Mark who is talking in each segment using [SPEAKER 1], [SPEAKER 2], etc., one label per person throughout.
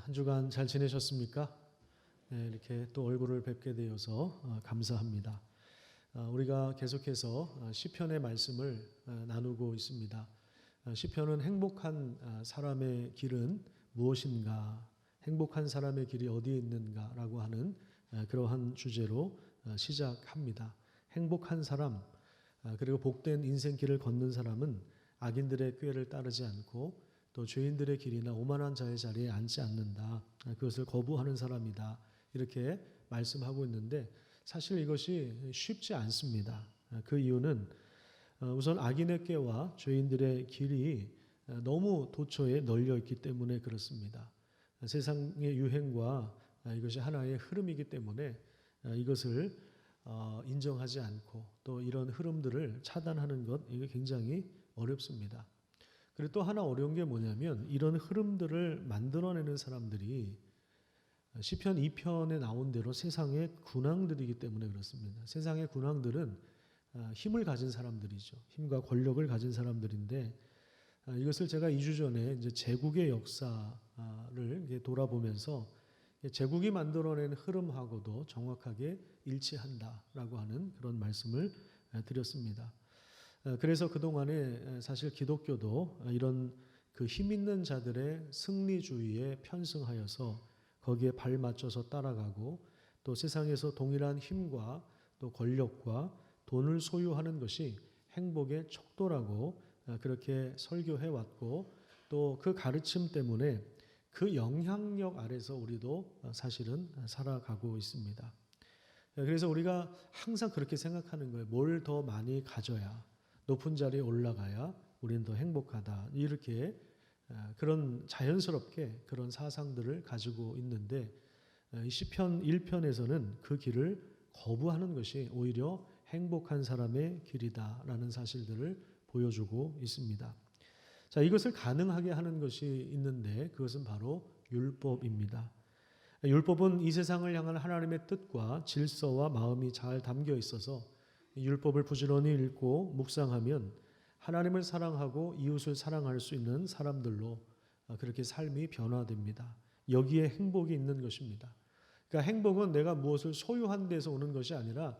[SPEAKER 1] 한 주간 잘 지내셨습니까? 네, 이렇게 또 얼굴을 뵙게 되어서 감사합니다. 우리가 계속해서 시편의 말씀을 나누고 있습니다. 시편은 행복한 사람의 길은 무엇인가, 행복한 사람의 길이 어디에 있는가라고 하는 그러한 주제로 시작합니다. 행복한 사람, 그리고 복된 인생길을 걷는 사람은 악인들의 꾀를 따르지 않고 또 죄인들의 길이나 오만한 자의 자리에 앉지 않는다. 그것을 거부하는 사람이다. 이렇게 말씀하고 있는데 사실 이것이 쉽지 않습니다. 그 이유는 우선 악인의 꾀와 죄인들의 길이 너무 도처에 널려 있기 때문에 그렇습니다. 세상의 유행과 이것이 하나의 흐름이기 때문에 이것을 인정하지 않고 또 이런 흐름들을 차단하는 것, 이게 굉장히 어렵습니다. 그리고 또 하나 어려운 게 뭐냐면 이런 흐름들을 만들어내는 사람들이 시편 2편에 나온 대로 세상의 군왕들이기 때문에 그렇습니다. 세상의 군왕들은 힘을 가진 사람들이죠. 힘과 권력을 가진 사람들인데 이것을 제가 2주 전에 이제 제국의 역사를 돌아보면서 제국이 만들어낸 흐름하고도 정확하게 일치한다라고 하는 그런 말씀을 드렸습니다. 그래서 그동안에 사실 기독교도 이런 그 힘 있는 자들의 승리주의에 편승하여서 거기에 발 맞춰서 따라가고 또 세상에서 동일한 힘과 또 권력과 돈을 소유하는 것이 행복의 척도라고 그렇게 설교해 왔고 또 그 가르침 때문에 그 영향력 아래서 우리도 사실은 살아가고 있습니다. 그래서 우리가 항상 그렇게 생각하는 거예요. 뭘 더 많이 가져야 높은 자리에 올라가야 우리는 더 행복하다. 이렇게 그런 자연스럽게 그런 사상들을 가지고 있는데 시편 1편에서는 그 길을 거부하는 것이 오히려 행복한 사람의 길이다라는 사실들을 보여주고 있습니다. 자, 이것을 가능하게 하는 것이 있는데 그것은 바로 율법입니다. 율법은 이 세상을 향한 하나님의 뜻과 질서와 마음이 잘 담겨 있어서 율법을 부지런히 읽고 묵상하면 하나님을 사랑하고 이웃을 사랑할 수 있는 사람들로 그렇게 삶이 변화됩니다. 여기에 행복이 있는 것입니다. 그러니까 행복은 내가 무엇을 소유한 데서 오는 것이 아니라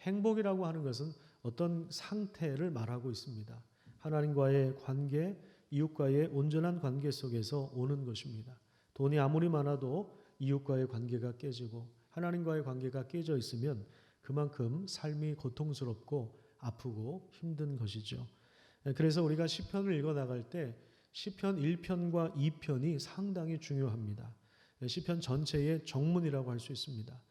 [SPEAKER 1] 행복이라고 하는 것은 어떤 상태를 말하고 있습니다. 하나님과의 관계, 이웃과의 온전한 관계 속에서 오는 것입니다. 돈이 아무리 많아도 이웃과의 관계가 깨지고 하나님과의 관계가 깨져 있으면 그만큼 삶이 고통스럽고 아프고 힘든 것이죠. 그래서 우리가 시편을 읽어나갈 때 시편 1편과 2편이 상당히 중요합니다. 시편 전체의 정문이라고 할 수 있습니다.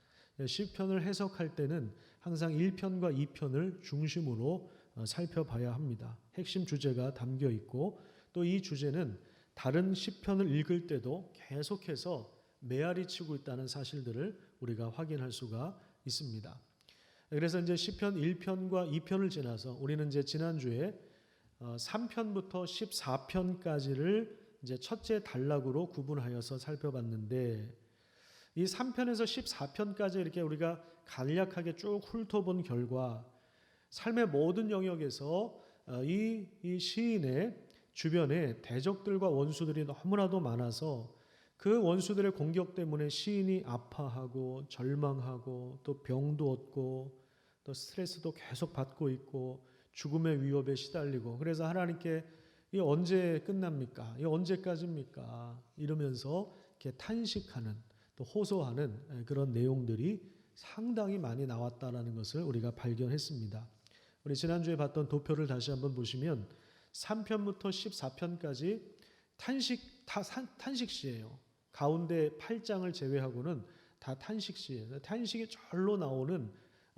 [SPEAKER 1] 시편을 해석할 때는 항상 1편과 2편을 중심으로 살펴봐야 합니다. 핵심 주제가 담겨 있고 또 이 주제는 다른 시편을 읽을 때도 계속해서 메아리 치고 있다는 사실들을 우리가 확인할 수가 있습니다. 그래서 이제 시편 1편과 2편을 지나서 우리는 이제 지난주에 3편부터 14편까지를 이제 첫째 단락으로 구분하여서 살펴봤는데 이 3편에서 14편까지 이렇게 우리가 간략하게 쭉 훑어본 결과 삶의 모든 영역에서 이 시인의 주변에 대적들과 원수들이 너무나도 많아서 그 원수들의 공격 때문에 시인이 아파하고 절망하고 또 병도 얻고 또 스트레스도 계속 받고 있고 죽음의 위협에 시달리고 그래서 하나님께 이 언제 끝납니까? 이 언제까지입니까? 이러면서 이렇게 탄식하는 또 호소하는 그런 내용들이 상당히 많이 나왔다는 것을 우리가 발견했습니다. 우리 지난주에 봤던 도표를 다시 한번 보시면 3편부터 14편까지 탄식시예요. 가운데 8장을 제외하고는 다 탄식시예요. 탄식이 절로 나오는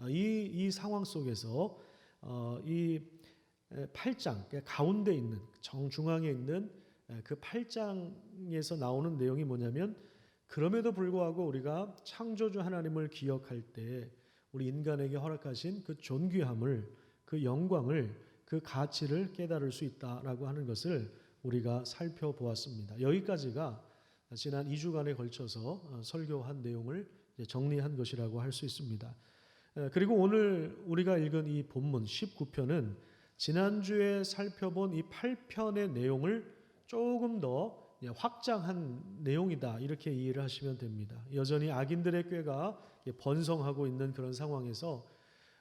[SPEAKER 1] 이 상황 속에서 이 8장 가운데 있는 정중앙에 있는 그 8장에서 나오는 내용이 뭐냐면 그럼에도 불구하고 우리가 창조주 하나님을 기억할 때 우리 인간에게 허락하신 그 존귀함을 그 영광을 그 가치를 깨달을 수 있다라고 하는 것을 우리가 살펴보았습니다. 여기까지가 지난 2주간에 걸쳐서 설교한 내용을 정리한 것이라고 할 수 있습니다. 그리고 오늘 우리가 읽은 이 본문 19편은 지난주에 살펴본 이 8편의 내용을 조금 더 확장한 내용이다 이렇게 이해를 하시면 됩니다. 여전히 악인들의 꾀가 번성하고 있는 그런 상황에서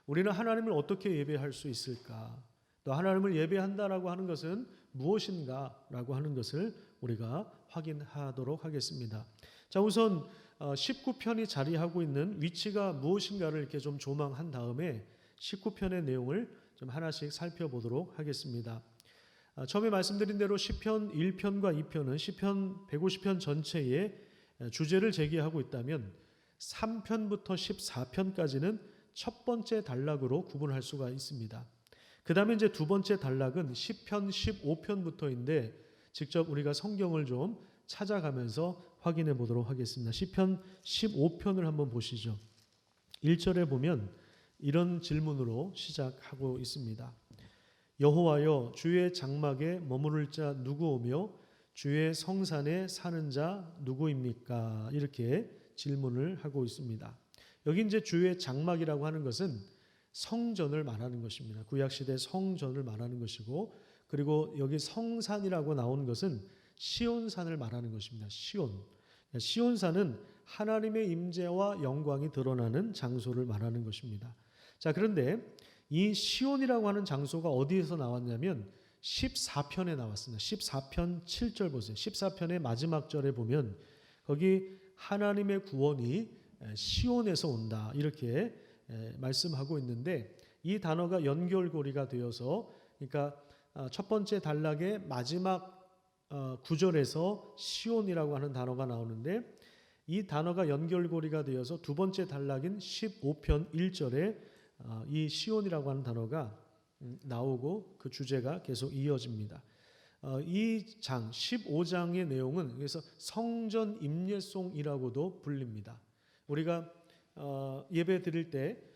[SPEAKER 1] 우리는 하나님을 어떻게 예배할 수 있을까? 또 하나님을 예배한다라고 하는 것은 무엇인가라고 하는 것을 우리가 확인하도록 하겠습니다. 자, 우선 19편이 자리하고 있는 위치가 무엇인가를 이렇게 좀 조망한 다음에 19편의 내용을 좀 하나씩 살펴보도록 하겠습니다. 처음에 말씀드린 대로 시편 1편과 2편은 시편 150편 전체의 주제를 제기하고 있다면 3편부터 14편까지는 첫 번째 단락으로 구분할 수가 있습니다. 그 다음에 이제 두 번째 단락은 시편 15편부터인데 직접 우리가 성경을 좀 찾아가면서 확인해 보도록 하겠습니다. 시편 15편을 한번 보시죠. 1절에 보면 이런 질문으로 시작하고 있습니다. 여호와여, 주의 장막에 머무를 자 누구오며 주의 성산에 사는 자 누구입니까? 이렇게 질문을 하고 있습니다. 여기 이제 주의 장막이라고 하는 것은 성전을 말하는 것입니다. 구약시대 성전을 말하는 것이고, 그리고 여기 성산이라고 나온 것은 시온산을 말하는 것입니다. 시온산은 하나님의 임재와 영광이 드러나는 장소를 말하는 것입니다. 자, 그런데 이 시온이라고 하는 장소가 어디에서 나왔냐면 14편에 나왔습니다. 14편 7절 보세요. 14편의 마지막 절에 보면 거기 하나님의 구원이 시온에서 온다 이렇게 말씀하고 있는데, 이 단어가 연결고리가 되어서, 그러니까 첫 번째 단락의 마지막 구절에서 시온이라고 하는 단어가 나오는데, 이 단어가 연결고리가 되어서 두 번째 단락인 15편 1절에 이 시온이라고 하는 단어가 나오고 그 주제가 계속 이어집니다. 이 장 15장의 내용은 그래서 성전 임예송이라고도 불립니다. 우리가 예배 드릴 때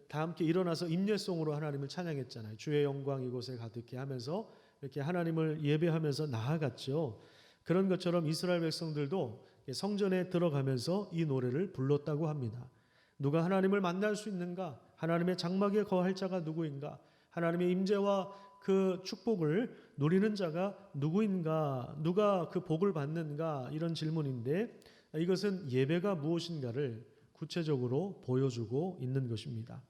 [SPEAKER 1] 다 함께 일어나서 임예송으로 하나님을 찬양했잖아요. 주의 영광 이곳에 가득해 하면서 이렇게 하나님을 예배하면서 나아갔죠. 그런 것처럼 이스라엘 백성들도 성전에 들어가면서 이 노래를 불렀다고 합니다. 누가 하나님을 만날 수 있는가? 하나님의 장막에 거할 자가 누구인가? 하나님의 임재와 그 축복을 누리는 자가 누구인가? 누가 그 복을 받는가? 이런 질문인데, 이것은 예배가 무엇인가를 구체적으로 보여주고 있는 것입니다.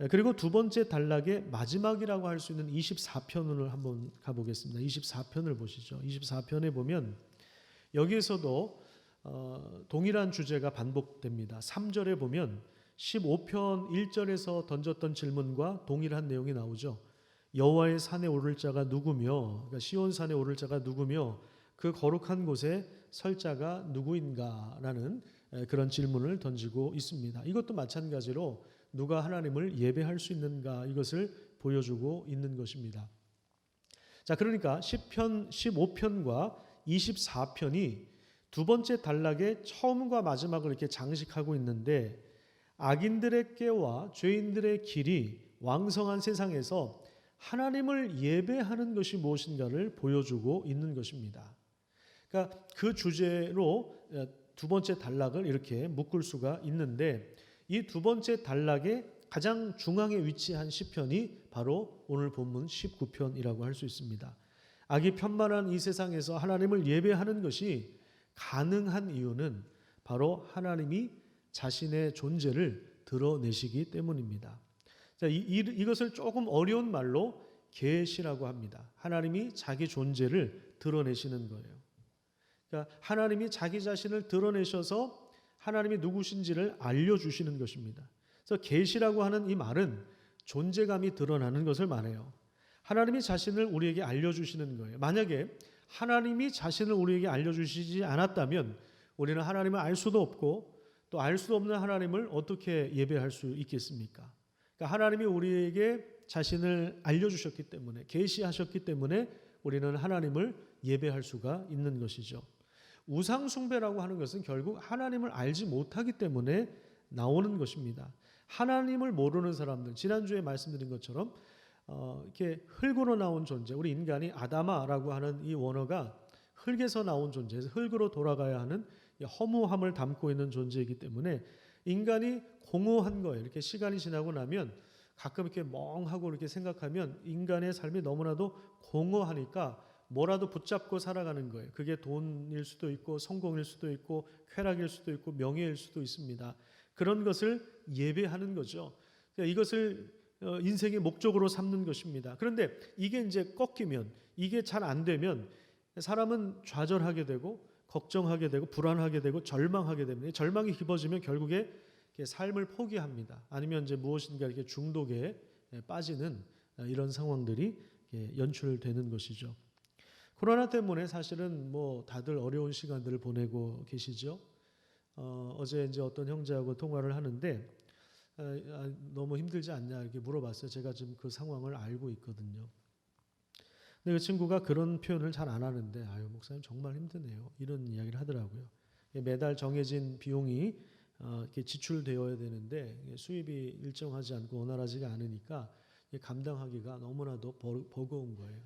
[SPEAKER 1] 그리고 두 번째 단락의 마지막이라고 할 수 있는 24편을 한번 가보겠습니다. 24편을 보시죠. 24편에 보면 여기에서도 동일한 주제가 반복됩니다. 3절에 보면 15편 1절에서 던졌던 질문과 동일한 내용이 나오죠. 여호와의 산에 오를 자가 누구며, 그러니까 시온산에 오를 자가 누구며 그 거룩한 곳에 설 자가 누구인가라는 그런 질문을 던지고 있습니다. 이것도 마찬가지로 누가 하나님을 예배할 수 있는가, 이것을 보여주고 있는 것입니다. 자, 그러니까 10편, 15편과 24편이 두 번째 단락의 처음과 마지막을 이렇게 장식하고 있는데, 악인들의 꾀와 죄인들의 길이 왕성한 세상에서 하나님을 예배하는 것이 무엇인가를 보여주고 있는 것입니다. 그러니까 그 주제로 두 번째 단락을 이렇게 묶을 수가 있는데, 이 두 번째 단락의 가장 중앙에 위치한 시편이 바로 오늘 본문 19편이라고 할 수 있습니다. 악이 편만한 이 세상에서 하나님을 예배하는 것이 가능한 이유는 바로 하나님이 자신의 존재를 드러내시기 때문입니다. 자, 이것을 조금 어려운 말로 계시라고 합니다. 하나님이 자기 존재를 드러내시는 거예요. 그러니까 하나님이 자기 자신을 드러내셔서 하나님이 누구신지를 알려주시는 것입니다. 그래서 계시라고 하는 이 말은 존재감이 드러나는 것을 말해요. 하나님이 자신을 우리에게 알려주시는 거예요. 만약에 하나님이 자신을 우리에게 알려주시지 않았다면 우리는 하나님을 알 수도 없고, 또 알 수 없는 하나님을 어떻게 예배할 수 있겠습니까? 그러니까 하나님이 우리에게 자신을 알려주셨기 때문에, 계시하셨기 때문에 우리는 하나님을 예배할 수가 있는 것이죠. 우상 숭배라고 하는 것은 결국 하나님을 알지 못하기 때문에 나오는 것입니다. 하나님을 모르는 사람들, 지난주에 말씀드린 것처럼 이렇게 흙으로 나온 존재, 우리 인간이 아다마라고 하는 이 원어가 흙에서 나온 존재에서 흙으로 돌아가야 하는 허무함을 담고 있는 존재이기 때문에 인간이 공허한 거예요. 이렇게 시간이 지나고 나면 가끔 이렇게 멍하고 이렇게 생각하면 인간의 삶이 너무나도 공허하니까 뭐라도 붙잡고 살아가는 거예요. 그게 돈일 수도 있고 성공일 수도 있고 쾌락일 수도 있고 명예일 수도 있습니다. 그런 것을 예배하는 거죠. 이것을 인생의 목적으로 삼는 것입니다. 그런데 이게 이제 꺾이면, 이게 잘 안 되면 사람은 좌절하게 되고 걱정하게 되고 불안하게 되고 절망하게 됩니다. 절망이 깊어지면 결국에 삶을 포기합니다. 아니면 이제 무엇인가 이렇게 중독에 빠지는 이런 상황들이 연출되는 것이죠. 코로나 때문에 사실은 뭐 다들 어려운 시간들을 보내고 계시죠. 어제 이제 어떤 형제하고 통화를 하는데 너무 힘들지 않냐 이렇게 물어봤어요. 제가 지금 그 상황을 알고 있거든요. 근데 그 친구가 그런 표현을 잘 안 하는데 아유 목사님 정말 힘드네요. 이런 이야기를 하더라고요. 매달 정해진 비용이 이렇게 지출되어야 되는데 수입이 일정하지 않고 원활하지가 않으니까 감당하기가 너무나도 버거운 거예요.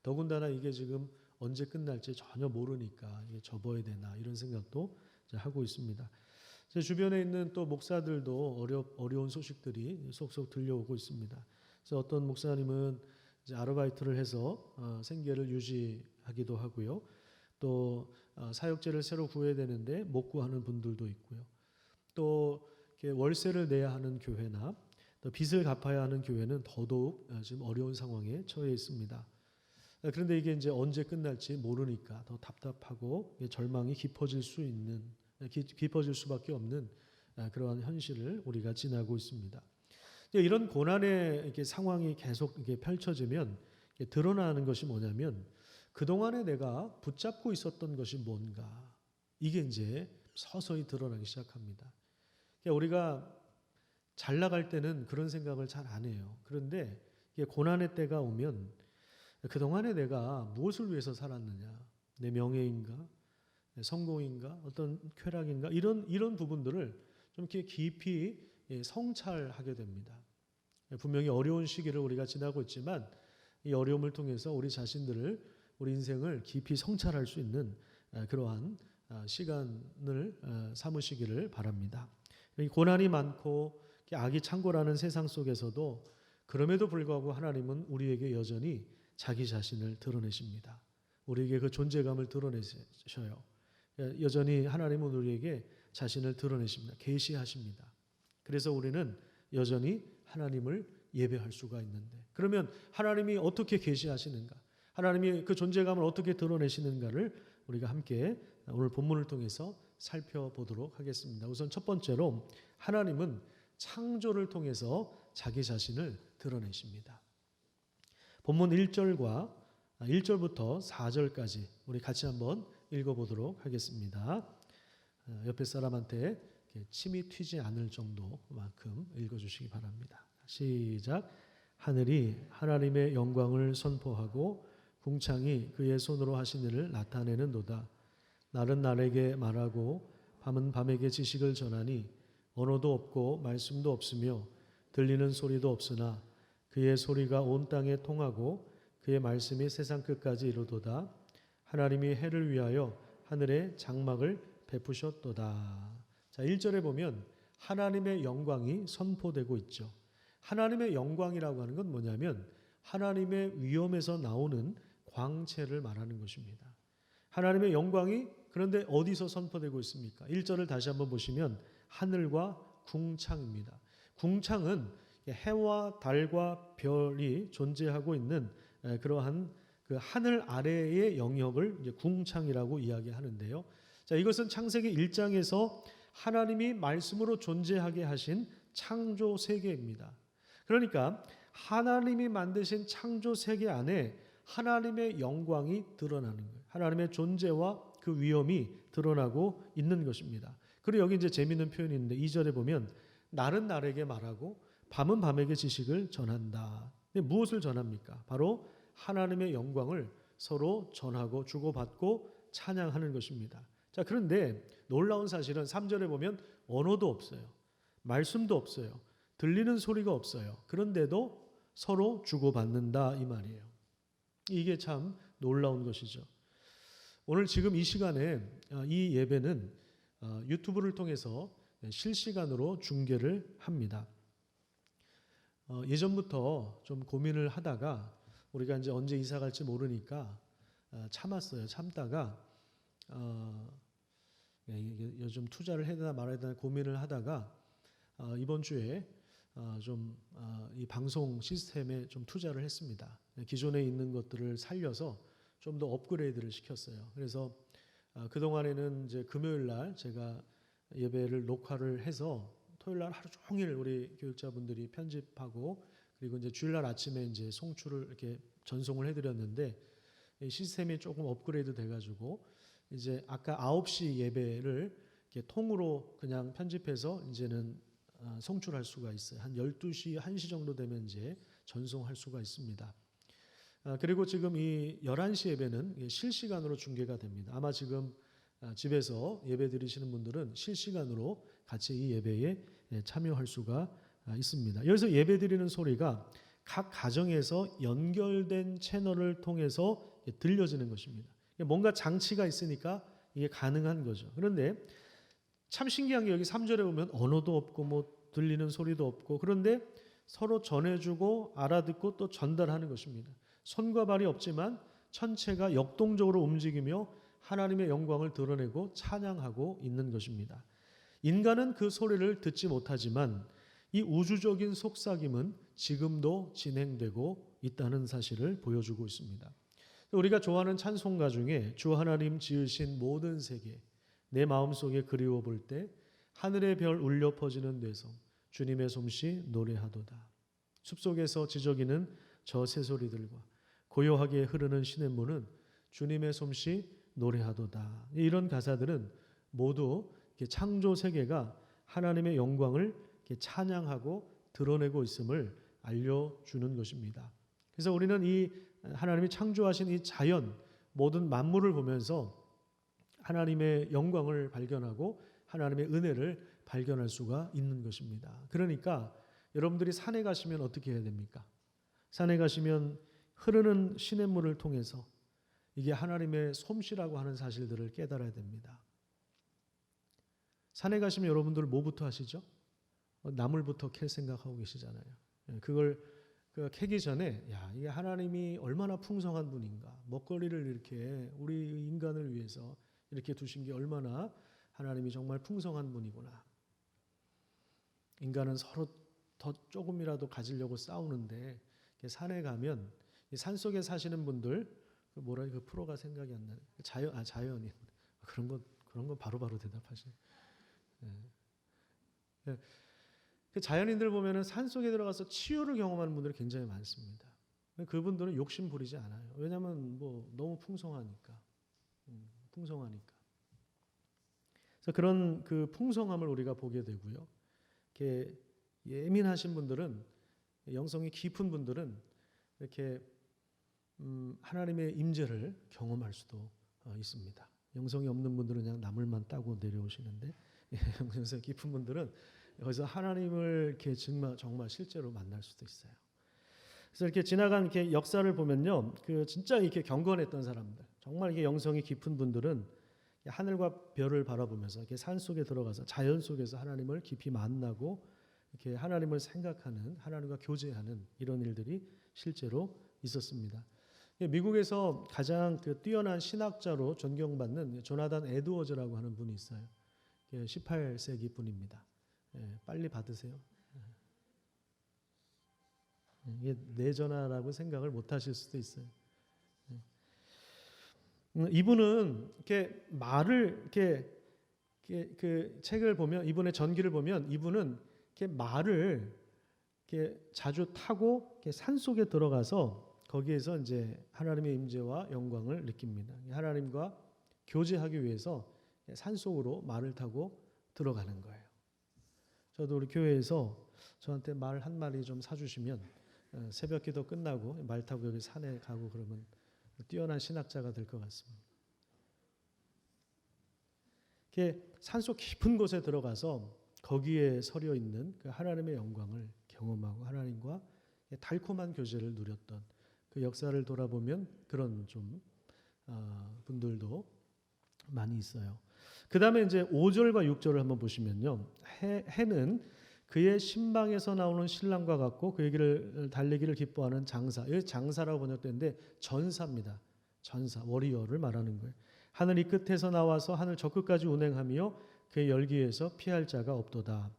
[SPEAKER 1] 더군다나 이게 지금 언제 끝날지 전혀 모르니까 이게 접어야 되나 이런 생각도 하고 있습니다. 제 주변에 있는 또 목사들도 어려운 소식들이 속속 들려오고 있습니다. 그래서 어떤 목사님은 이제 아르바이트를 해서 생계를 유지하기도 하고요. 또 사역제를 새로 구해야 되는데 못 구하는 분들도 있고요. 또 월세를 내야 하는 교회나 또 빚을 갚아야 하는 교회는 더더욱 지금 어려운 상황에 처해 있습니다. 그런데 이게 이제 언제 끝날지 모르니까 더 답답하고 절망이 깊어질 수밖에 없는 그러한 현실을 우리가 지나고 있습니다. 이런 고난의 이렇게 상황이 계속 이렇게 펼쳐지면 드러나는 것이 뭐냐면 그동안에 내가 붙잡고 있었던 것이 뭔가 이게 이제 서서히 드러나기 시작합니다. 우리가 잘 나갈 때는 그런 생각을 잘 안 해요. 그런데 고난의 때가 오면 그동안에 내가 무엇을 위해서 살았느냐, 내 명예인가, 내 성공인가, 어떤 쾌락인가 이런 부분들을 좀 이렇게 깊이 성찰하게 됩니다. 분명히 어려운 시기를 우리가 지나고 있지만 이 어려움을 통해서 우리 자신들을 우리 인생을 깊이 성찰할 수 있는 그러한 시간을 삼으시기를 바랍니다. 고난이 많고 악이 창궐하는 세상 속에서도 그럼에도 불구하고 하나님은 우리에게 여전히 자기 자신을 드러내십니다. 우리에게 그 존재감을 드러내셔요. 여전히 하나님은 우리에게 자신을 드러내십니다. 계시하십니다. 그래서 우리는 여전히 하나님을 예배할 수가 있는데 그러면 하나님이 어떻게 계시하시는가? 하나님이 그 존재감을 어떻게 드러내시는가를 우리가 함께 오늘 본문을 통해서 살펴보도록 하겠습니다. 우선 첫 번째로 하나님은 창조를 통해서 자기 자신을 드러내십니다. 본문 1절부터 4절까지 우리 같이 한번 읽어보도록 하겠습니다. 옆에 사람한테 침이 튀지 않을 정도만큼 읽어주시기 바랍니다. 시작. 하늘이 하나님의 영광을 선포하고 궁창이 그의 손으로 하신 일을 나타내는도다. 날은 날에게 말하고 밤은 밤에게 지식을 전하니 언어도 없고 말씀도 없으며 들리는 소리도 없으나 그의 소리가 온 땅에 통하고 그의 말씀이 세상 끝까지 이르도다. 하나님이 해를 위하여 하늘에 장막을 베푸셨도다. 자, 1절에 보면 하나님의 영광이 선포되고 있죠. 하나님의 영광이라고 하는 건 뭐냐면 하나님의 위엄에서 나오는 광채를 말하는 것입니다. 하나님의 영광이 그런데 어디서 선포되고 있습니까? 1절을 다시 한번 보시면 하늘과 궁창입니다. 궁창은 해와 달과 별이 존재하고 있는 그러한 그 하늘 아래의 영역을 이제 궁창이라고 이야기하는데요. 자, 이것은 창세기 1장에서 하나님이 말씀으로 존재하게 하신 창조 세계입니다. 그러니까 하나님이 만드신 창조 세계 안에 하나님의 영광이 드러나는 거예요. 하나님의 존재와 그 위엄이 드러나고 있는 것입니다. 그리고 여기 이제 재미있는 표현이 있는데 2절에 보면 날은 날에게 말하고 밤은 밤에게 지식을 전한다. 근데 무엇을 전합니까? 바로 하나님의 영광을 서로 전하고 주고받고 찬양하는 것입니다. 자, 그런데 놀라운 사실은 3절에 보면 언어도 없어요. 말씀도 없어요. 들리는 소리가 없어요. 그런데도 서로 주고받는다 이 말이에요. 이게 참 놀라운 것이죠. 오늘 지금 이 시간에 이 예배는 유튜브를 통해서 실시간으로 중계를 합니다. 예전부터 좀 고민을 하다가 우리가 이제 언제 이사 갈지 모르니까 참았어요. 참다가 이게 요즘 투자를 해야 되나 말아야 되나 고민을 하다가 이번 주에 이 방송 시스템에 좀 투자를 했습니다. 기존에 있는 것들을 살려서 좀 더 업그레이드를 시켰어요. 그래서 그동안에는 이제 금요일 날 제가 예배를 녹화를 해서 토요일 날 하루 종일 우리 교육자분들이 편집하고 그리고 이제 주일 날 아침에 이제 송출을 이렇게 전송을 해드렸는데 이 시스템이 조금 업그레이드 돼가지고 이제 아까 9시 예배를 이렇게 통으로 그냥 편집해서 이제는 송출할 수가 있어요. 한 12시, 1시 정도 되면 이제 전송할 수가 있습니다. 그리고 지금 이 11시 예배는 실시간으로 중계가 됩니다. 아마 지금 집에서 예배 드리시는 분들은 실시간으로 같이 이 예배에 참여할 수가 있습니다. 여기서 예배 드리는 소리가 각 가정에서 연결된 채널을 통해서 들려지는 것입니다. 뭔가 장치가 있으니까 이게 가능한 거죠. 그런데 참 신기한 게 여기 3절에 보면 언어도 없고 뭐 들리는 소리도 없고 그런데 서로 전해주고 알아듣고 또 전달하는 것입니다. 손과 발이 없지만 천체가 역동적으로 움직이며 하나님의 영광을 드러내고 찬양하고 있는 것입니다. 인간은 그 소리를 듣지 못하지만 이 우주적인 속삭임은 지금도 진행되고 있다는 사실을 보여주고 있습니다. 우리가 좋아하는 찬송가 중에 주 하나님 지으신 모든 세계 내 마음속에 그리워 볼 때 하늘의 별 울려 퍼지는 데서 주님의 솜씨 노래하도다. 숲속에서 지저귀는 저 새소리들과 고요하게 흐르는 시냇물은 주님의 솜씨 노래하도다. 이런 가사들은 모두 창조 세계가 하나님의 영광을 찬양하고 드러내고 있음을 알려주는 것입니다. 그래서 우리는 이 하나님이 창조하신 이 자연 모든 만물을 보면서 하나님의 영광을 발견하고 하나님의 은혜를 발견할 수가 있는 것입니다. 그러니까 여러분들이 산에 가시면 어떻게 해야 됩니까? 산에 가시면 흐르는 시냇물을 통해서 이게 하나님의 솜씨라고 하는 사실들을 깨달아야 됩니다. 산에 가시면 여러분들 뭐부터 하시죠? 나물부터 캘 생각하고 계시잖아요. 그걸 캐기 전에 이게 하나님이 얼마나 풍성한 분인가, 먹거리를 이렇게 우리 인간을 위해서 이렇게 두신 게 얼마나 하나님이 정말 풍성한 분이구나. 인간은 서로 더 조금이라도 가지려고 싸우는데 산에 가면 산 속에 사시는 분들 그 프로가 생각이 안 나요. 자연인 그런 건 바로바로 대답하시네. 그 자연인들 보면은 산 속에 들어가서 치유를 경험하는 분들이 굉장히 많습니다. 그분들은 욕심 부리지 않아요. 왜냐하면 뭐 너무 풍성하니까. 그래서 그런 그 풍성함을 우리가 보게 되고요. 이렇게 예민하신 분들은 영성이 깊은 분들은 이렇게 하나님의 임재를 경험할 수도 있습니다. 영성이 없는 분들은 그냥 나물만 따고 내려오시는데 영성이 깊은 분들은 여기서 하나님을 이렇게 정말 실제로 만날 수도 있어요. 그래서 이렇게 지나간 이렇게 역사를 보면요, 그 진짜 이렇게 경건했던 사람들, 정말 이게 영성이 깊은 분들은 하늘과 별을 바라보면서 이렇게 산 속에 들어가서 자연 속에서 하나님을 깊이 만나고 이렇게 하나님을 생각하는, 하나님과 교제하는 이런 일들이 실제로 있었습니다. 미국에서 가장 그 뛰어난 신학자로 존경받는 조나단 에드워즈라고 하는 분이 있어요. 18세기 분입니다. 빨리 받으세요. 이게 내 전화라고 생각을 못 하실 수도 있어요. 이분은 이렇게 말을 이렇게 그 책을 보면 이분의 전기를 보면 이분은 이렇게 말을 이렇게 자주 타고 이렇게 산 속에 들어가서 거기에서 이제 하나님의 임재와 영광을 느낍니다. 하나님과 교제하기 위해서 산 속으로 말을 타고 들어가는 거예요. 저도 우리 교회에서 저한테 말 한 마리 좀 사주시면 새벽기도 끝나고 말 타고 여기 산에 가고 그러면 뛰어난 신학자가 될 것 같습니다. 이렇게 산속 깊은 곳에 들어가서 거기에 서려 있는 그 하나님의 영광을 경험하고 하나님과 달콤한 교제를 누렸던 그 역사를 돌아보면 그런 좀 분들도 많이 있어요. 그 다음에 이제 5절과 6절을 한번 보시면요. 해는 그의 신방에서 나오는 신랑과 같고 그에게를 달리기를 기뻐하는 장사. 여기 장사라고 번역되는데 전사입니다. 전사, 워리어를 말하는 거예요. 하늘 이 끝에서 나와서 하늘 저 끝까지 운행하며 그의 열기에서 피할 자가 없도다.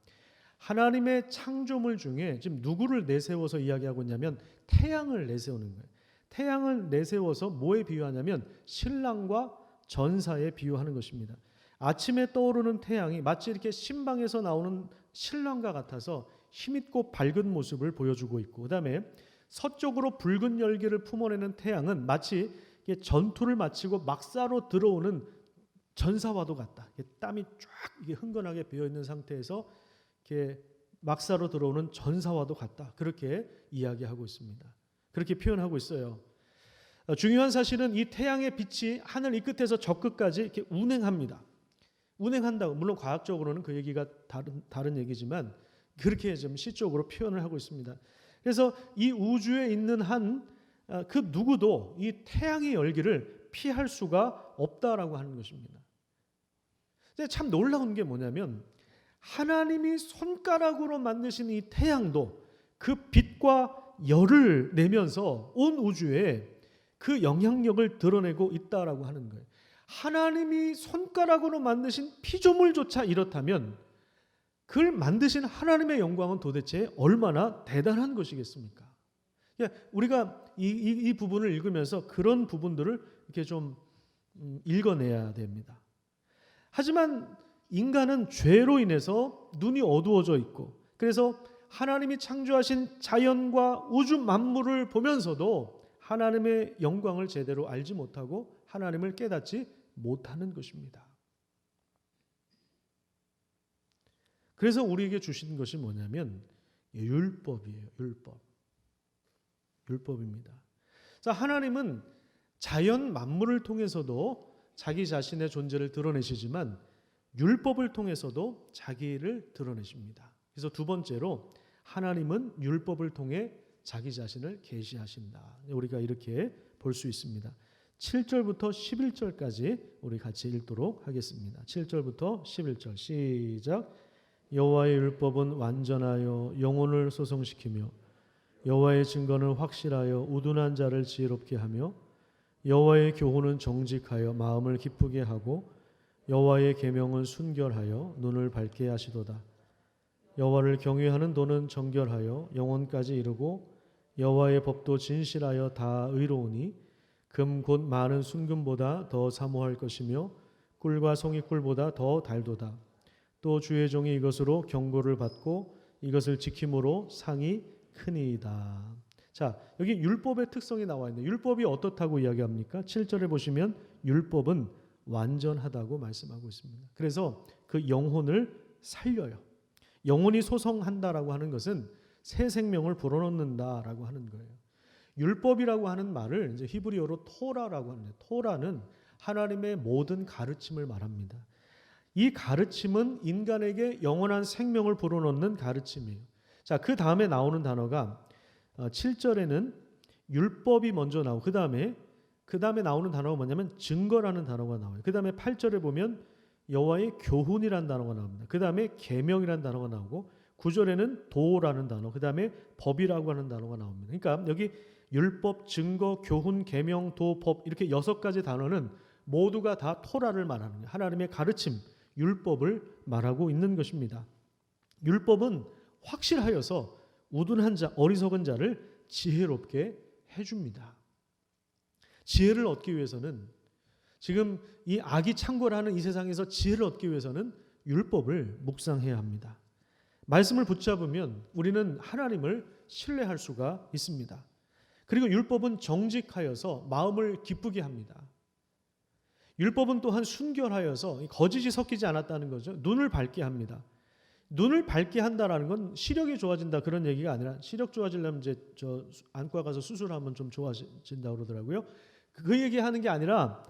[SPEAKER 1] 하나님의 창조물 중에 지금 누구를 내세워서 이야기하고 있냐면 태양을 내세우는 거예요. 태양을 내세워서 뭐에 비유하냐면 신랑과 전사에 비유하는 것입니다. 아침에 떠오르는 태양이 마치 이렇게 신방에서 나오는 신랑과 같아서 힘있고 밝은 모습을 보여주고 있고, 그 다음에 서쪽으로 붉은 열기를 품어내는 태양은 마치 전투를 마치고 막사로 들어오는 전사와도 같다. 땀이 쫙 흥건하게 배어 있는 상태에서 이렇게 막사로 들어오는 전사와도 같다. 그렇게 이야기하고 있습니다. 그렇게 표현하고 있어요. 중요한 사실은 이 태양의 빛이 하늘 이 끝에서 저 끝까지 이렇게 운행합니다. 운행한다고, 물론 과학적으로는 그 얘기가 다른 얘기지만 그렇게 좀 시적으로 표현을 하고 있습니다. 그래서 이 우주에 있는 그 누구도 이 태양의 열기를 피할 수가 없다라고 하는 것입니다. 근데 참 놀라운 게 뭐냐면 하나님이 손가락으로 만드신 이 태양도 그 빛과 열을 내면서 온 우주에 그 영향력을 드러내고 있다라고 하는 거예요. 하나님이 손가락으로 만드신 피조물조차 이렇다면 그걸 만드신 하나님의 영광은 도대체 얼마나 대단한 것이겠습니까? 우리가 이 부분을 읽으면서 그런 부분들을 이렇게 좀 읽어내야 됩니다. 하지만 인간은 죄로 인해서 눈이 어두워져 있고, 그래서 하나님이 창조하신 자연과 우주 만물을 보면서도 하나님의 영광을 제대로 알지 못하고 하나님을 깨닫지 못하는 것입니다. 그래서 우리에게 주신 것이 뭐냐면 율법이에요. 율법입니다. 자, 하나님은 자연 만물을 통해서도 자기 자신의 존재를 드러내시지만 율법을 통해서도 자기를 드러내십니다. 그래서 두 번째로 하나님은 율법을 통해 자기 자신을 계시하신다. 우리가 이렇게 볼 수 있습니다. 7절부터 11절까지 우리 같이 읽도록 하겠습니다. 7절부터 11절 시작. 여호와의 율법은 완전하여 영혼을 소성시키며 여호와의 증거는 확실하여 우둔한 자를 지혜롭게 하며 여호와의 교훈은 정직하여 마음을 기쁘게 하고 여호와의 계명은 순결하여 눈을 밝게 하시도다. 여호와를 경외하는 도는 정결하여 영혼까지 이르고 여호와의 법도 진실하여 다 의로우니 금 곧 많은 순금보다 더 사모할 것이며 꿀과 송이꿀보다 더 달도다. 또 주의 종이 이것으로 경고를 받고 이것을 지킴으로 상이 크니이다. 자, 여기 율법의 특성이 나와 있는데 율법이 어떻다고 이야기합니까? 7절에 보시면 율법은 완전하다고 말씀하고 있습니다. 그래서 그 영혼을 살려요. 영혼이 소성한다라고 하는 것은 새 생명을 불어넣는다라고 하는 거예요. 율법이라고 하는 말을 이제 히브리어로 토라라고 합니다. 토라는 하나님의 모든 가르침을 말합니다. 이 가르침은 인간에게 영원한 생명을 불어넣는 가르침이에요. 자, 그 다음에 나오는 단어가 7절에는 율법이 먼저 나오고 그 다음에 나오는 단어가 뭐냐면 증거라는 단어가 나와요. 그 다음에 8절에 보면 여호와의 교훈이라는 단어가 나옵니다. 그 다음에 계명이라는 단어가 나오고 9절에는 도라는 단어, 그 다음에 법이라고 하는 단어가 나옵니다. 그러니까 여기 율법, 증거, 교훈, 계명, 도, 법 이렇게 6가지 단어는 모두가 다 토라를 말하는 거예요. 하나님의 가르침, 율법을 말하고 있는 것입니다. 율법은 확실하여서 우둔한 자, 어리석은 자를 지혜롭게 해줍니다. 지혜를 얻기 위해서는 지금 이 악이 창궐하는 이 세상에서 지혜를 얻기 위해서는 율법을 묵상해야 합니다. 말씀을 붙잡으면 우리는 하나님을 신뢰할 수가 있습니다. 그리고 율법은 정직하여서 마음을 기쁘게 합니다. 율법은 또한 순결하여서 거짓이 섞이지 않았다는 거죠. 눈을 밝게 합니다. 눈을 밝게 한다라는 건 시력이 좋아진다 그런 얘기가 아니라 시력 좋아지려면 이제 저 안과 가서 수술하면 좀 좋아진다 그러더라고요. 그 얘기하는 게 아니라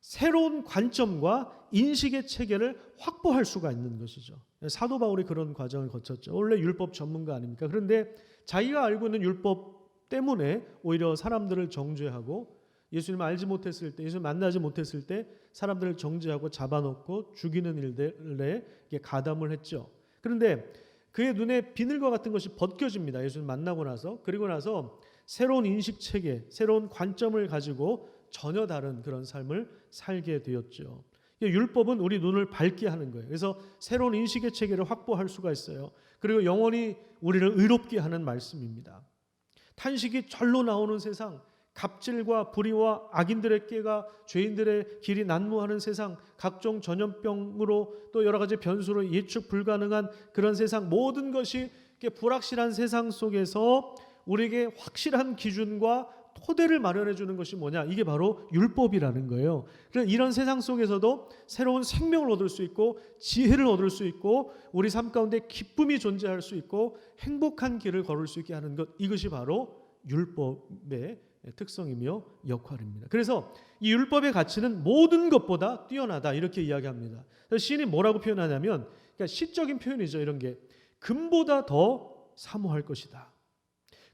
[SPEAKER 1] 새로운 관점과 인식의 체계를 확보할 수가 있는 것이죠. 사도 바울이 그런 과정을 거쳤죠. 원래 율법 전문가 아닙니까? 그런데 자기가 알고 있는 율법 때문에 오히려 사람들을 정죄하고 예수님을 알지 못했을 때, 예수님 만나지 못했을 때 사람들을 정죄하고 잡아놓고 죽이는 일들에 가담을 했죠. 그런데 그의 눈에 비늘과 같은 것이 벗겨집니다. 예수님 만나고 나서. 그리고 나서 새로운 인식 체계, 새로운 관점을 가지고 전혀 다른 그런 삶을 살게 되었죠. 율법은 우리 눈을 밝게 하는 거예요. 그래서 새로운 인식의 체계를 확보할 수가 있어요. 그리고 영원히 우리를 의롭게 하는 말씀입니다. 탄식이 절로 나오는 세상, 갑질과 불의와 악인들의 꾀가 죄인들의 길이 난무하는 세상, 각종 전염병으로 또 여러 가지 변수로 예측 불가능한 그런 세상, 모든 것이 불확실한 세상 속에서 우리에게 확실한 기준과 토대를 마련해 주는 것이 뭐냐? 이게 바로 율법이라는 거예요. 그래서 이런 세상 속에서도 새로운 생명을 얻을 수 있고 지혜를 얻을 수 있고 우리 삶 가운데 기쁨이 존재할 수 있고 행복한 길을 걸을 수 있게 하는 것, 이것이 바로 율법의 특성이며 역할입니다. 그래서 이 율법의 가치는 모든 것보다 뛰어나다 이렇게 이야기합니다. 시인이 뭐라고 표현하냐면, 그러니까 시적인 표현이죠. 이런 게 금보다 더 사모할 것이다.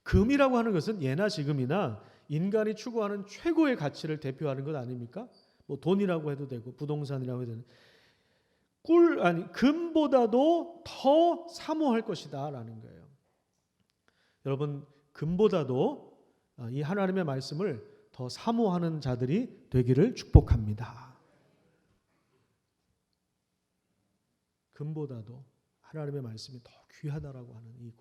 [SPEAKER 1] 금이라고 하는 것은 예나 지금이나 인간이 추구하는 최고의 가치를 대표하는 것 아닙니까? 뭐 돈이라고 해도 되고 부동산이라고 해도 되는 금보다도 더 사모할 것이다라는 거예요. 여러분, 금보다도 이 하나님의 말씀을 더 사모하는 자들이 되기를 축복합니다. 금보다도 하나님의 말씀이 더 귀하다라고 하는 이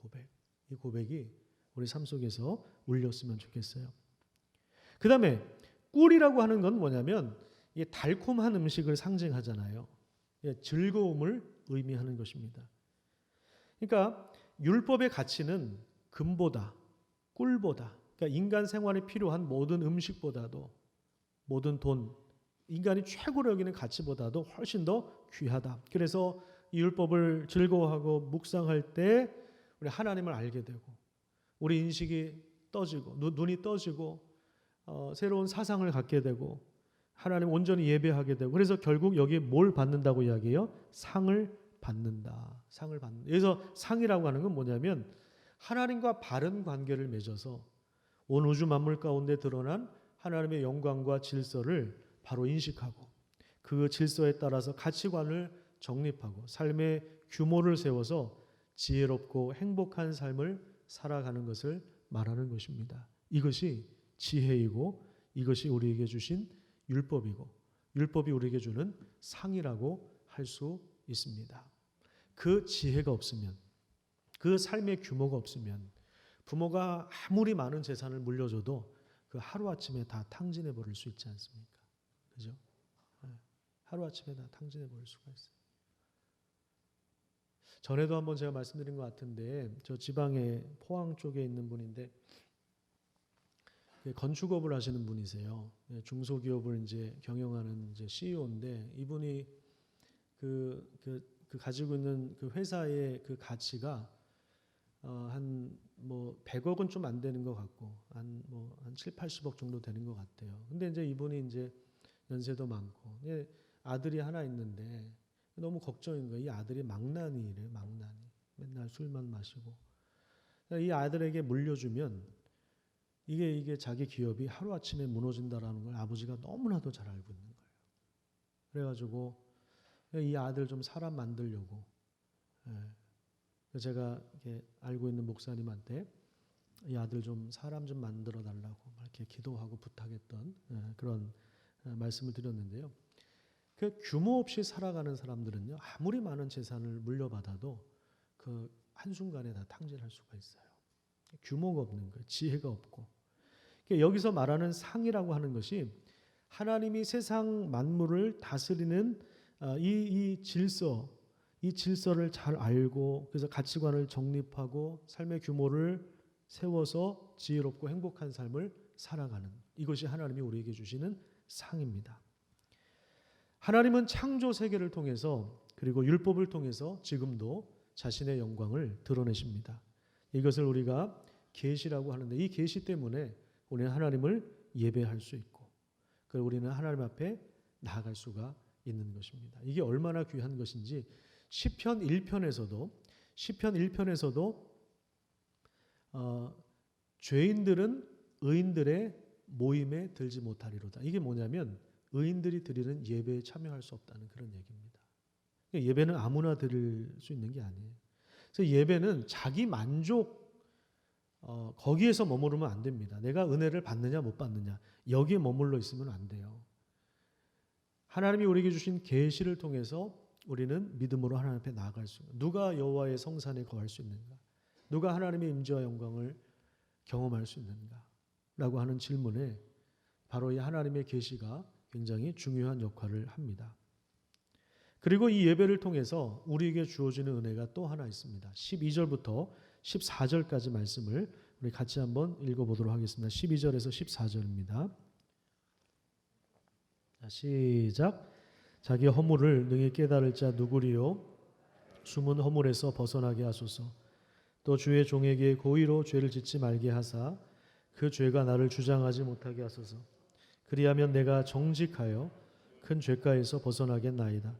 [SPEAKER 1] 고백이 우리 삶 속에서 울렸으면 좋겠어요. 그 다음에 꿀이라고 하는 건 뭐냐면 이게 달콤한 음식을 상징하잖아요. 즐거움을 의미하는 것입니다. 그러니까 율법의 가치는 금보다, 꿀보다, 그러니까 인간 생활에 필요한 모든 음식보다도, 모든 돈, 인간이 최고로 여기는 가치보다도 훨씬 더 귀하다. 그래서 이 율법을 즐거워하고 묵상할 때 우리 하나님을 알게 되고 우리 인식이 떠지고 눈이 떠지고 새로운 사상을 갖게 되고 하나님 온전히 예배하게 되고, 그래서 결국 여기에 뭘 받는다고 이야기해요? 상을 받는다. 상을 받는다. 그래서 상이라고 하는 건 뭐냐면 하나님과 바른 관계를 맺어서 온 우주 만물 가운데 드러난 하나님의 영광과 질서를 바로 인식하고 그 질서에 따라서 가치관을 정립하고 삶의 규모를 세워서 지혜롭고 행복한 삶을 살아가는 것을 말하는 것입니다. 이것이 지혜이고 이것이 우리에게 주신 율법이고 율법이 우리에게 주는 상이라고 할 수 있습니다. 그 지혜가 없으면, 그 삶의 규모가 없으면 부모가 아무리 많은 재산을 물려줘도 그 하루아침에 다 탕진해 버릴 수 있지 않습니까? 그죠? 하루아침에 다 탕진해 버릴 수가 있어요. 전에도 한번 제가 말씀드린 것 같은데, 저 지방에 포항 쪽에 있는 분인데 건축업을 하시는 분이세요. 중소기업을 이제 경영하는 이제 CEO인데, 이분이 그 가지고 있는 그 회사의 그 가치가 한 100억은 좀 안 되는 것 같고 한 7, 80억 정도 되는 것 같아요. 근데 이제 이분이 이제 연세도 많고 아들이 하나 있는데 너무 걱정인 거예요. 이 아들이 망나니래요. 망나니. 맨날 술만 마시고. 이 아들에게 물려주면 이게 자기 기업이 하루아침에 무너진다라는 걸 아버지가 너무나도 잘 알고 있는 거예요. 그래가지고 이 아들 좀 사람 만들려고 제가 이렇게 알고 있는 목사님한테 이 아들 좀 사람 좀 만들어 달라고 이렇게 기도하고 부탁했던 그런 말씀을 드렸는데요. 그 규모 없이 살아가는 사람들은요, 아무리 많은 재산을 물려받아도 그 한순간에 다 탕진할 수가 있어요. 규모가 없는 거예요. 지혜가 없고. 여기서 말하는 상이라고 하는 것이 하나님이 세상 만물을 다스리는 이 질서를 잘 알고 그래서 가치관을 정립하고 삶의 규모를 세워서 지혜롭고 행복한 삶을 살아가는, 이것이 하나님이 우리에게 주시는 상입니다. 하나님은 창조 세계를 통해서 그리고 율법을 통해서 지금도 자신의 영광을 드러내십니다. 이것을 우리가 계시라고 하는데, 이 계시 때문에 우리는 하나님을 예배할 수 있고 그리고 우리는 하나님 앞에 나아갈 수가 있는 것입니다. 이게 얼마나 귀한 것인지 시편 1편에서도 죄인들은 의인들의 모임에 들지 못하리로다. 이게 뭐냐면 의인들이 드리는 예배에 참여할 수 없다는 그런 얘기입니다. 예배는 아무나 드릴 수 있는 게 아니에요. 그래서 예배는 자기 만족 거기에서 머무르면 안 됩니다. 내가 은혜를 받느냐 못 받느냐 여기에 머물러 있으면 안 돼요. 하나님이 우리에게 주신 계시를 통해서 우리는 믿음으로 하나님 앞에 나아갈 수 있는, 누가 여호와의 성산에 거할 수 있는가? 누가 하나님의 임재와 영광을 경험할 수 있는가? 라고 하는 질문에 바로 이 하나님의 계시가 굉장히 중요한 역할을 합니다. 그리고 이 예배를 통해서 우리에게 주어지는 은혜가 또 하나 있습니다. 12절부터 14절까지 말씀을 우리 같이 한번 읽어보도록 하겠습니다. 12절에서 14절입니다. 시작. 자기 허물을 능히 깨달을 자 누구리요? 숨은 허물에서 벗어나게 하소서. 또 주의 종에게 고의로 죄를 짓지 말게 하사 그 죄가 나를 주장하지 못하게 하소서. 그리하면 내가 정직하여 큰 죄가에서 벗어나겠나이다.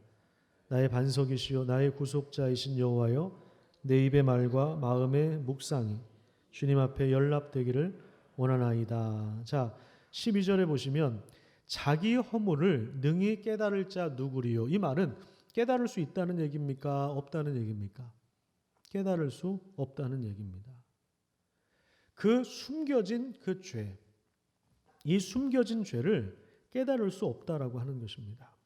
[SPEAKER 1] 나의 반석이시요 나의 구속자이신 여호와여, 내 입의 말과 마음의 묵상이 주님 앞에 연락되기를 원하나이다. 자, 12절에 보시면 자기 허물을 능히 깨달을 자 누구리요? 이 말은 깨달을 수 있다는 얘기입니까? 없다는 얘기입니까? 깨달을 수 없다는 얘기입니다. 그 숨겨진 그 죄, 이 숨겨진 죄를 깨달을 수 없다라고 하는 것입니다.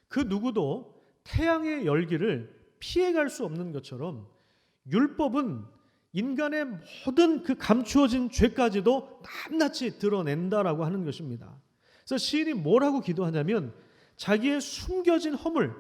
[SPEAKER 1] 그 누구도 태양의 열기를 피해갈 수 없는 것처럼 율법은 인간의 모든 그 감추어진 죄까지도 낱낱이 드러낸다라고 하는 것입니다. 그래서 시인이 뭐라고 기도하냐면 자기의 숨겨진 허물,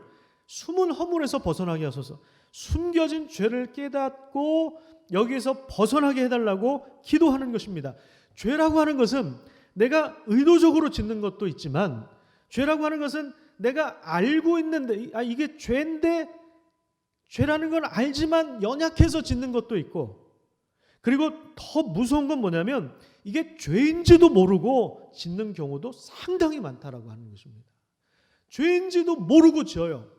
[SPEAKER 1] 숨은 허물에서 벗어나게 하소서. 숨겨진 죄를 깨닫고 여기에서 벗어나게 해달라고 기도하는 것입니다. 죄라고 하는 것은 내가 의도적으로 짓는 것도 있지만, 죄라고 하는 것은 내가 알고 있는데 이게 죄인데 죄라는 걸 알지만 연약해서 짓는 것도 있고, 그리고 더 무서운 건 뭐냐면 이게 죄인지도 모르고 짓는 경우도 상당히 많다라고 하는 것입니다. 죄인지도 모르고 지어요.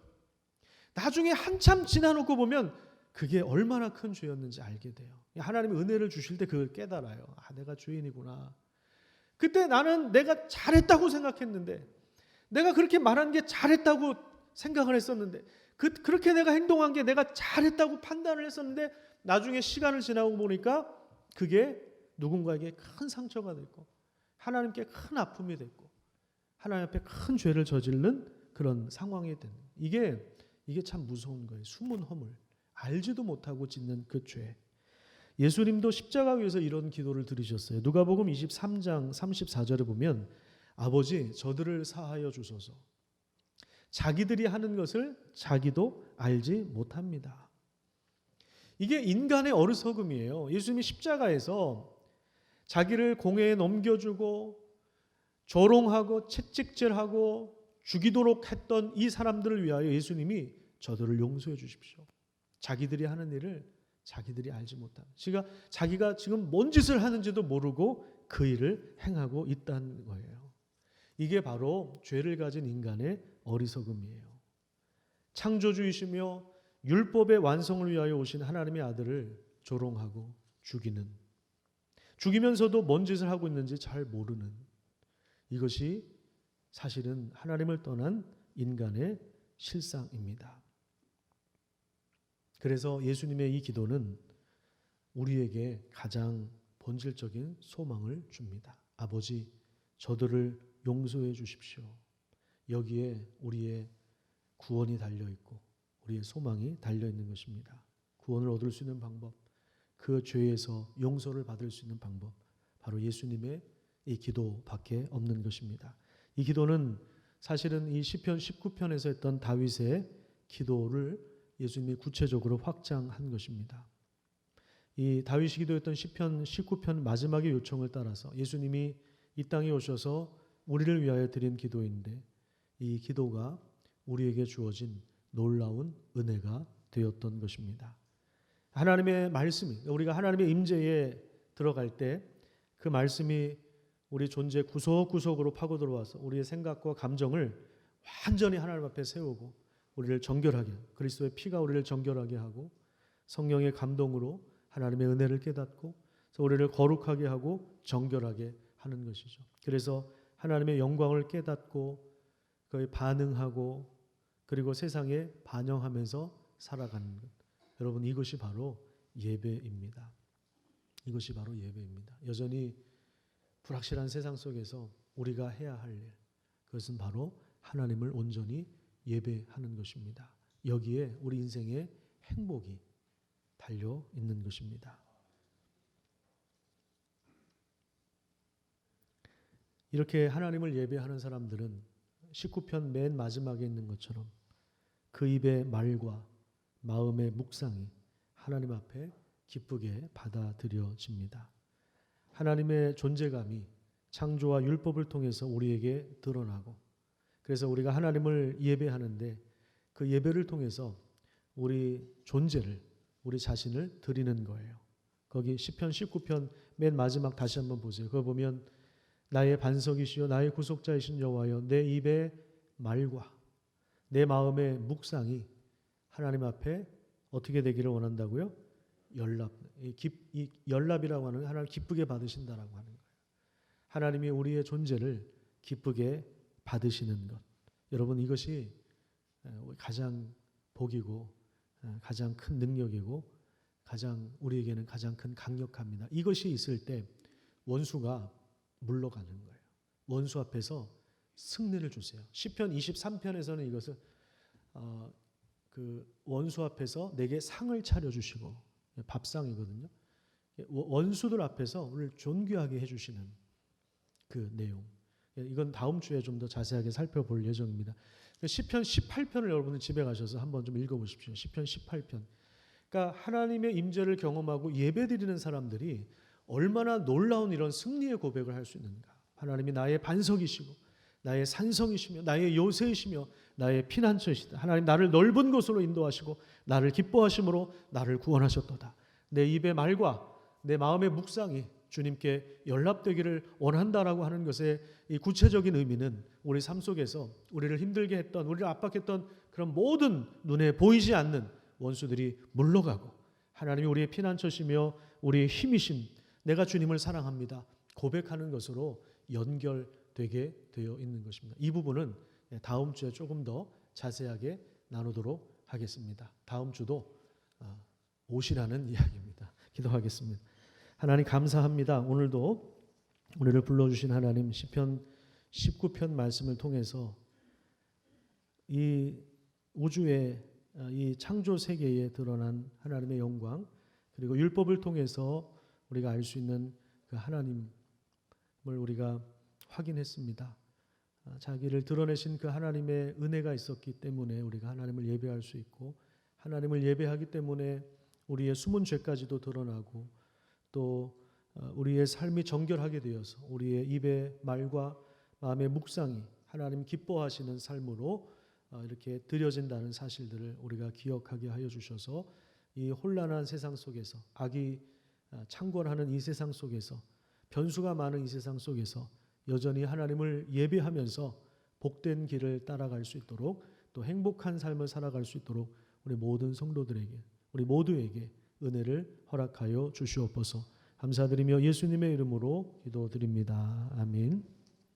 [SPEAKER 1] 나중에 한참 지나놓고 보면 그게 얼마나 큰 죄였는지 알게 돼요. 하나님이 은혜를 주실 때 그걸 깨달아요. 내가 죄인이구나. 그때 나는 내가 잘했다고 생각했는데, 내가 그렇게 말한 게 잘했다고 생각을 했었는데, 그렇게 내가 행동한 게 내가 잘했다고 판단을 했었는데, 나중에 시간을 지나고 보니까 그게 누군가에게 큰 상처가 됐고 하나님께 큰 아픔이 됐고 하나님 앞에 큰 죄를 저지른 그런 상황이 되는, 이게 참 무서운 거예요. 숨은 허물, 알지도 못하고 짓는 그 죄. 예수님도 십자가 위에서 이런 기도를 드리셨어요. 누가복음 23장 34절에 보면 아버지 저들을 사하여 주소서. 자기들이 하는 것을 자기도 알지 못합니다. 이게 인간의 어리석음이에요. 예수님이 십자가에서 자기를 공회에 넘겨주고 조롱하고 채찍질하고 죽이도록 했던 이 사람들을 위하여 예수님이 저들을 용서해 주십시오. 자기들이 하는 일을 자기들이 알지 못합니다. 자기가 지금 뭔 짓을 하는지도 모르고 그 일을 행하고 있다는 거예요. 이게 바로 죄를 가진 인간의 어리석음이에요. 창조주이시며 율법의 완성을 위하여 오신 하나님의 아들을 조롱하고 죽이면서도 뭔 짓을 하고 있는지 잘 모르는, 이것이 사실은 하나님을 떠난 인간의 실상입니다. 그래서 예수님의 이 기도는 우리에게 가장 본질적인 소망을 줍니다. 아버지, 저들을 용서해 주십시오. 여기에 우리의 구원이 달려있고 우리의 소망이 달려있는 것입니다. 구원을 얻을 수 있는 방법, 그 죄에서 용서를 받을 수 있는 방법, 바로 예수님의 이 기도밖에 없는 것입니다. 이 기도는 사실은 이 시편 19편에서 했던 다윗의 기도를 예수님이 구체적으로 확장한 것입니다. 이 다윗이 기도했던 시편 19편 마지막의 요청을 따라서 예수님이 이 땅에 오셔서 우리를 위하여 드린 기도인데, 이 기도가 우리에게 주어진 놀라운 은혜가 되었던 것입니다. 하나님의 말씀이, 우리가 하나님의 임재에 들어갈 때 그 말씀이 우리 존재 구석구석으로 파고 들어와서 우리의 생각과 감정을 완전히 하나님 앞에 세우고 우리를 정결하게, 그리스도의 피가 우리를 정결하게 하고 성령의 감동으로 하나님의 은혜를 깨닫고 우리를 거룩하게 하고 정결하게 하는 것이죠. 그래서 하나님의 영광을 깨닫고 그에 반응하고 그리고 세상에 반영하면서 살아가는 것. 여러분, 이것이 바로 예배입니다. 이것이 바로 예배입니다. 여전히 불확실한 세상 속에서 우리가 해야 할 일, 그것은 바로 하나님을 온전히 예배하는 것입니다. 여기에 우리 인생의 행복이 달려 있는 것입니다. 이렇게 하나님을 예배하는 사람들은 19편 맨 마지막에 있는 것처럼 그 입의 말과 마음의 묵상이 하나님 앞에 기쁘게 받아들여집니다. 하나님의 존재감이 창조와 율법을 통해서 우리에게 드러나고, 그래서 우리가 하나님을 예배하는데 그 예배를 통해서 우리 존재를, 우리 자신을 드리는 거예요. 거기 시편 19편 맨 마지막 다시 한번 보세요. 그거 보면 나의 반석이시여 나의 구속자이신 여호와여 내 입의 말과 내 마음의 묵상이 하나님 앞에 어떻게 되기를 원한다고요? 연랍. 이 연랍이라고 하는 하나님 기쁘게 받으신다라고 하는 거예요. 하나님이 우리의 존재를 기쁘게 받으시는 것. 여러분, 이것이 가장 복이고 가장 큰 능력이고 우리에게는 가장 큰 강력합니다. 이것이 있을 때 원수가 물러가는 거예요. 원수 앞에서 승리를 주세요. 시편 23편에서는 이것을 그 원수 앞에서 내게 상을 차려주시고, 밥상이거든요. 원수들 앞에서 우리를 존귀하게 해주시는 그 내용. 이건 다음 주에 좀 더 자세하게 살펴볼 예정입니다. 시편 18편을 여러분은 집에 가셔서 한번 좀 읽어보십시오. 시편 18편. 그러니까 하나님의 임재를 경험하고 예배드리는 사람들이 얼마나 놀라운 이런 승리의 고백을 할 수 있는가. 하나님이 나의 반석이시고 나의 산성이시며 나의 요새이시며 나의 피난처이시다. 하나님 나를 넓은 곳으로 인도하시고 나를 기뻐하심으로 나를 구원하셨도다. 내 입의 말과 내 마음의 묵상이 주님께 연락되기를 원한다라고 하는 것의 이 구체적인 의미는 우리 삶 속에서 우리를 힘들게 했던, 우리를 압박했던 그런 모든 눈에 보이지 않는 원수들이 물러가고, 하나님이 우리의 피난처시며 우리의 힘이심, 내가 주님을 사랑합니다 고백하는 것으로 연결되게 되어 있는 것입니다. 이 부분은 다음 주에 조금 더 자세하게 나누도록 하겠습니다. 다음 주도 오시라는 이야기입니다. 기도하겠습니다. 하나님 감사합니다. 오늘도 우리를 불러주신 하나님, 시편 19편 말씀을 통해서 이 우주의 이 창조 세계에 드러난 하나님의 영광, 그리고 율법을 통해서 우리가 알 수 있는 그 하나님을 우리가 확인했습니다. 자기를 드러내신 그 하나님의 은혜가 있었기 때문에 우리가 하나님을 예배할 수 있고, 하나님을 예배하기 때문에 우리의 숨은 죄까지도 드러나고, 또 우리의 삶이 정결하게 되어서 우리의 입의 말과 마음의 묵상이 하나님 기뻐하시는 삶으로 이렇게 드려진다는 사실들을 우리가 기억하게 하여 주셔서 이 혼란한 세상 속에서, 악이 창궐하는 이 세상 속에서, 변수가 많은 이 세상 속에서 여전히 하나님을 예배하면서 복된 길을 따라갈 수 있도록, 또 행복한 삶을 살아갈 수 있도록 우리 모든 성도들에게, 우리 모두에게 은혜를 허락하여 주시옵소서. 감사드리며 예수님의 이름으로 기도드립니다. 아멘.